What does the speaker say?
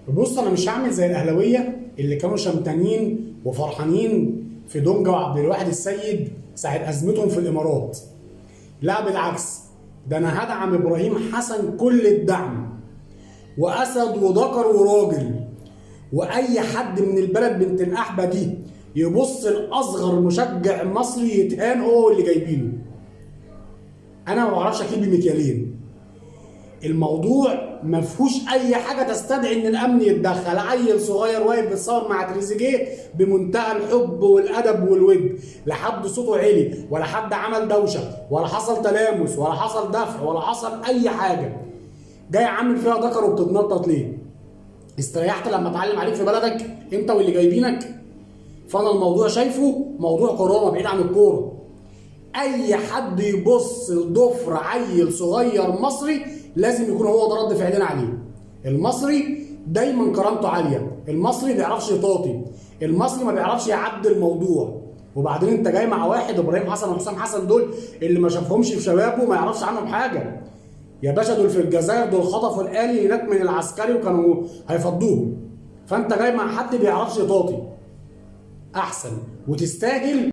بص، انا مش هعمل زي الاهلاويه اللي كانوا شمتانين وفرحانين في دونجا وعبد الواحد السيد ساعه ازمتهم في الامارات. لا بالعكس، ده انا هدعم ابراهيم حسن كل الدعم، واسد وذكر وراجل، واي حد من البلد بنت الاحبه دي يبص لاصغر مشجع مصري يتهان هو اللي جايبينه. انا ما بعرفش اكيد بمكيالين. الموضوع ما فيهوش اي حاجه تستدعي ان الامن يتدخل. عيل صغير واقف بيتصور مع تريزيجيه بمنتهى الحب والادب والود، لا حد صوته عالي ولا حد عمل دوشه ولا حصل تلامس ولا حصل دفع ولا حصل اي حاجه. جاي عامل فيها ذكر وبتتنطط ليه؟ استريحت لما اتعلم عليك في بلدك انت واللي جايبينك؟ فانا الموضوع شايفه موضوع كرامه بعيد عن الكوره. اي حد يبص لضفر عيل صغير مصري لازم يكون هو ده رد فعلنا عليه. المصري دايما كرامته عاليه، المصري ما بيعرفش يطاطي، المصري ما بيعرفش يعدي الموضوع. وبعدين انت جاي مع واحد ابراهيم حسن وحسام حسن، دول اللي ما شافهمش في شبابه ما يعرفش عنهم حاجه. يا باشا دول في الجزائر، دول خطفوا الآلي هناك من العسكري وكانوا هيفضوهم. فانت جاي مع حد بيعرفش يطاطي، احسن وتستاهل